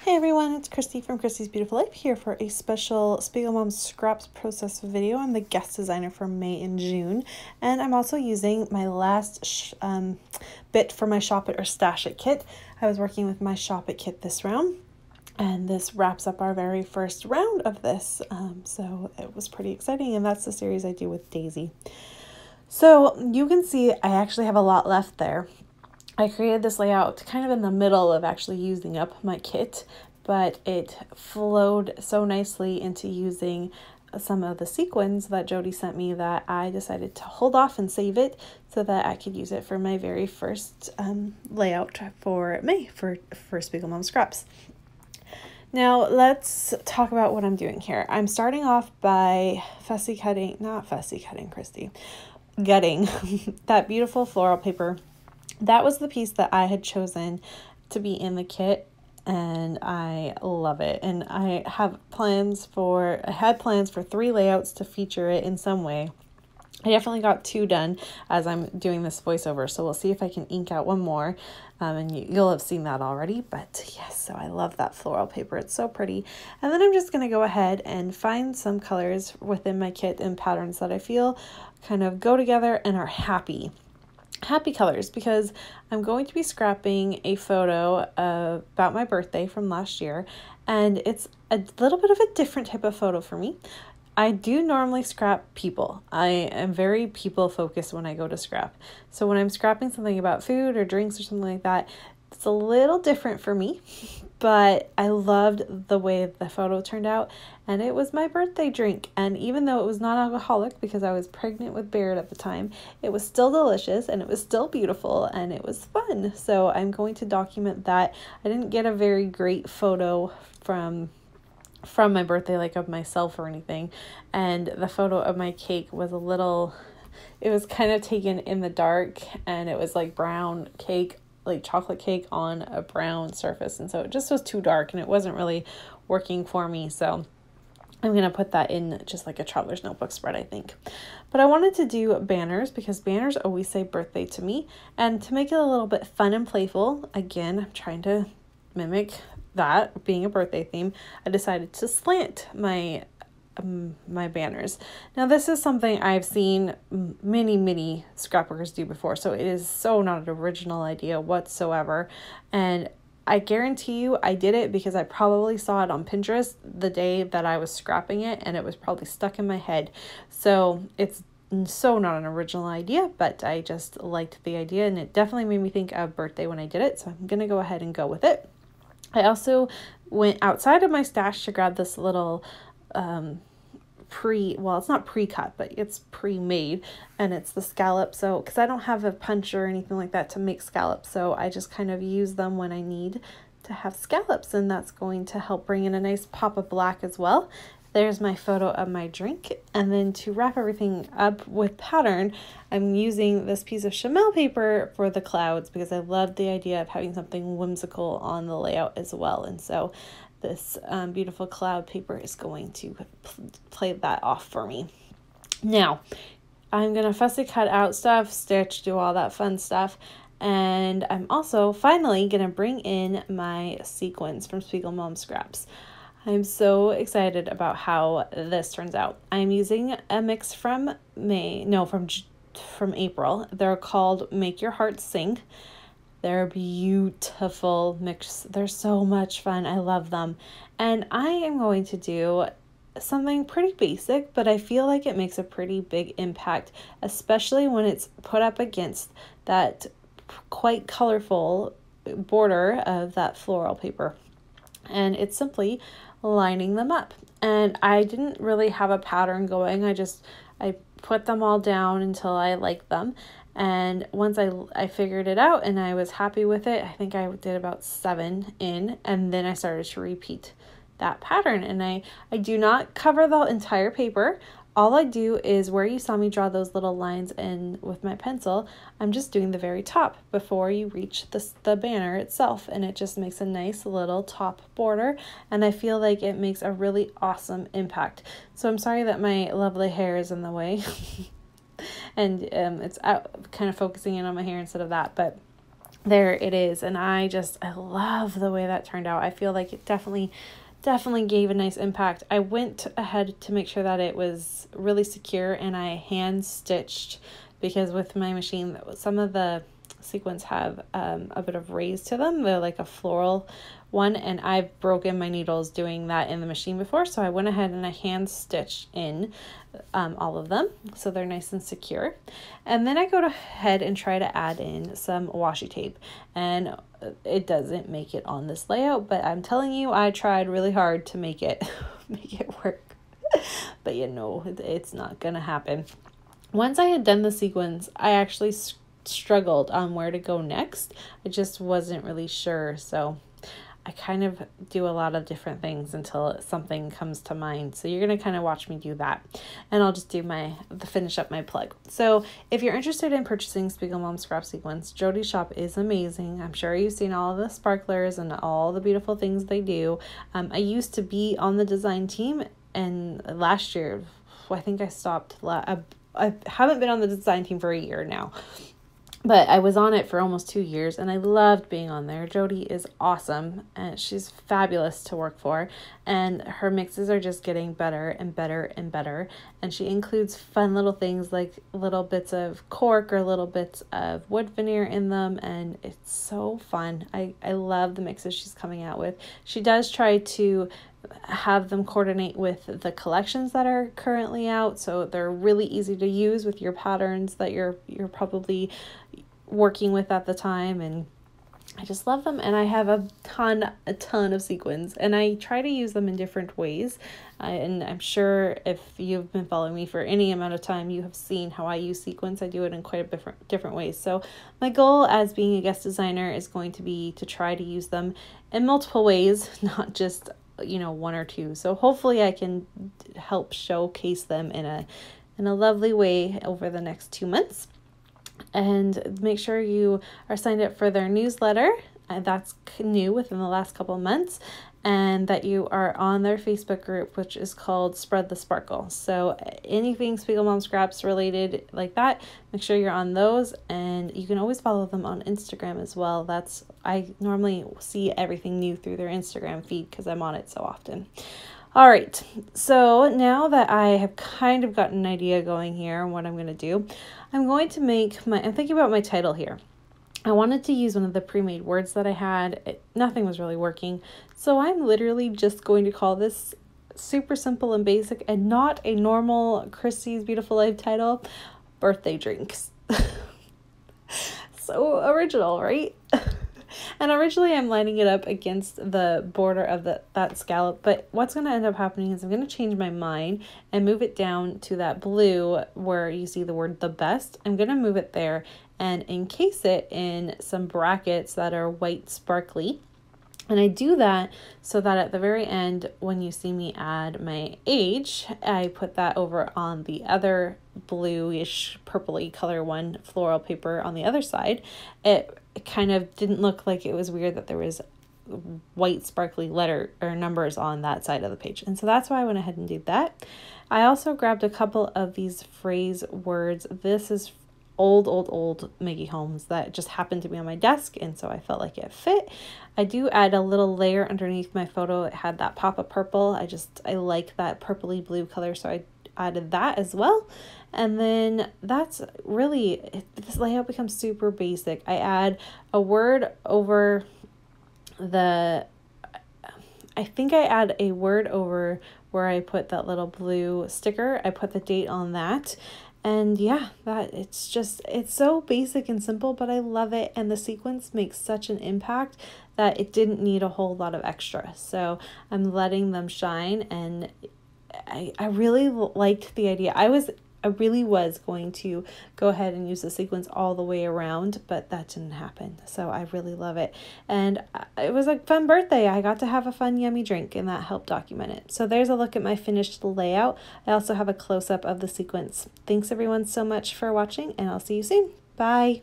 Hey everyone, it's Christy from Christy's Beautiful Life here for a special Spiegel Mom Scraps process video. I'm the guest designer for May and June, and I'm also using my last bit for my Shop It or Stash It kit. I was working with my Shop It kit this round, and this wraps up our very first round of this, so it was pretty exciting, and that's the series I do with Daisy. So you can see I actually have a lot left there. I created this layout kind of in the middle of actually using up my kit, but it flowed so nicely into using some of the sequins that Jody sent me that I decided to hold off and save it so that I could use it for my very first layout for May for Spiegel Mom Scraps. Now let's talk about what I'm doing here. I'm starting off by gutting that beautiful floral paper. That was the piece that I had chosen to be in the kit, and I love it. And I had plans for 3 layouts to feature it in some way. I definitely got 2 done as I'm doing this voiceover, so we'll see if I can ink out one more, and you'll have seen that already. But yes, so I love that floral paper. It's so pretty. And then I'm just going to go ahead and find some colors within my kit and patterns that I feel kind of go together and are happy colors, because I'm going to be scrapping a photo about my birthday from last year, and it's a little bit of a different type of photo for me. I do normally scrap people. I am very people focused when I go to scrap. So when I'm scrapping something about food or drinks or something like that, it's a little different for me, but I loved the way the photo turned out, and it was my birthday drink. And even though it was non-alcoholic because I was pregnant with Barrett at the time, it was still delicious and it was still beautiful and it was fun. So I'm going to document that. I didn't get a very great photo from my birthday, like of myself or anything, and the photo of my cake was it was kind of taken in the dark, and it was like brown cake, like chocolate cake on a brown surface, and so it just was too dark and it wasn't really working for me. So I'm going to put that in just like a traveler's notebook spread, I think. But I wanted to do banners because banners always say birthday to me, and to make it a little bit fun and playful, again, I'm trying to mimic that being a birthday theme, I decided to slant my banners. Now this is something I've seen many scrapworkers do before, so it is so not an original idea whatsoever, and I guarantee you I did it because I probably saw it on Pinterest the day that I was scrapping it, and it was probably stuck in my head. So it's so not an original idea, but I just liked the idea, and it definitely made me think of birthday when I did it, so I'm gonna go ahead and go with it. I also went outside of my stash to grab this little it's not pre-cut, but it's pre-made, and it's the scallop. So because I don't have a punch or anything like that to make scallops, so I just kind of use them when I need to have scallops, and that's going to help bring in a nice pop of black as well. There's my photo of my drink, and then to wrap everything up with pattern, I'm using this piece of chenille paper for the clouds because I love the idea of having something whimsical on the layout as well, and so this beautiful cloud paper is going to play that off for me. Now, I'm going to fussy cut out stuff, stitch, do all that fun stuff, and I'm also finally going to bring in my sequins from Spiegel Mom Scraps. I'm so excited about how this turns out. I'm using a mix from April. They're called Make Your Heart Sing. They're beautiful mix. They're so much fun. I love them. And I am going to do something pretty basic, but I feel like it makes a pretty big impact, especially when it's put up against that quite colorful border of that floral paper. And it's simply lining them up. And I didn't really have a pattern going. I put them all down until I liked them. And once I figured it out and I was happy with it, I think I did about 7 in, and then I started to repeat that pattern. And I do not cover the entire paper. All I do is where you saw me draw those little lines in with my pencil, I'm just doing the very top before you reach the banner itself, and it just makes a nice little top border, and I feel like it makes a really awesome impact. So I'm sorry that my lovely hair is in the way. And it's out, kind of focusing in on my hair instead of that, but there it is. And I love the way that turned out. I feel like it definitely gave a nice impact. I went ahead to make sure that it was really secure, and I hand stitched, because with my machine, some of the sequins have a bit of raise to them. They're like a floral one, and I've broken my needles doing that in the machine before, so I went ahead and I hand stitched in all of them so they're nice and secure. And then I go ahead and try to add in some washi tape, and it doesn't make it on this layout, but I'm telling you, I tried really hard to make it work. But it's not gonna happen. Once I had done the sequins, I actually struggled on where to go next. I just wasn't really sure, so I kind of do a lot of different things until something comes to mind. So you're going to kind of watch me do that. And I'll just do finish up my plug. So if you're interested in purchasing Spiegel Mom Scrap Sequins, Jody's shop is amazing. I'm sure you've seen all the sparklers and all the beautiful things they do. I used to be on the design team, and last year, I think I stopped. I haven't been on the design team for a year now. But I was on it for almost 2 years, and I loved being on there. Jody is awesome, and she's fabulous to work for, and her mixes are just getting better and better and better. And she includes fun little things like little bits of cork or little bits of wood veneer in them, and it's so fun. I love the mixes she's coming out with. She does try to have them coordinate with the collections that are currently out, so they're really easy to use with your patterns that you're probably working with at the time. And I just love them, and I have a ton of sequins, and I try to use them in different ways. And I'm sure if you've been following me for any amount of time, you have seen how I use sequins. I do it in quite a different ways. So my goal as being a guest designer is going to be to try to use them in multiple ways, not just one or two. So hopefully I can help showcase them in a lovely way over the next 2 months. And make sure you are signed up for their newsletter. That's new within the last couple of months. And that you are on their Facebook group, which is called Spread the Sparkle. So anything Spiegel Mom Scraps related like that, make sure you're on those. And you can always follow them on Instagram as well. I normally see everything new through their Instagram feed because I'm on it so often. All right, so now that I have kind of gotten an idea going here on what I'm going to do, I'm thinking about my title here. I wanted to use one of the pre-made words that I had. Nothing was really working. So I'm literally just going to call this super simple and basic and not a normal Christy's Beautiful Life title, Birthday Drinks. So original, right? And originally I'm lining it up against the border of that scallop, but what's going to end up happening is I'm going to change my mind and move it down to that blue where you see the word the best. I'm going to move it there and encase it in some brackets that are white sparkly. And I do that so that at the very end, when you see me add my age, I put that over on the other bluish purpley color one, floral paper on the other side. It kind of didn't look like it was weird that there was white sparkly letter or numbers on that side of the page. And so that's why I went ahead and did that. I also grabbed a couple of these phrase words. This is old Maggie Holmes that just happened to be on my desk, and so I felt like it fit. I do add a little layer underneath my photo. It had that pop of purple. I like that purpley blue color, so I added that as well. And then that's really, this layout becomes super basic. I add a word over I think I add a word over where I put that little blue sticker. I put the date on that. And yeah, it's so basic and simple, but I love it. And the sequence makes such an impact that it didn't need a whole lot of extra. So I'm letting them shine, and I really liked the idea. I really was going to go ahead and use the sequence all the way around, but that didn't happen. So I really love it. And it was a fun birthday. I got to have a fun, yummy drink, and that helped document it. So there's a look at my finished layout. I also have a close-up of the sequence. Thanks everyone so much for watching, and I'll see you soon. Bye.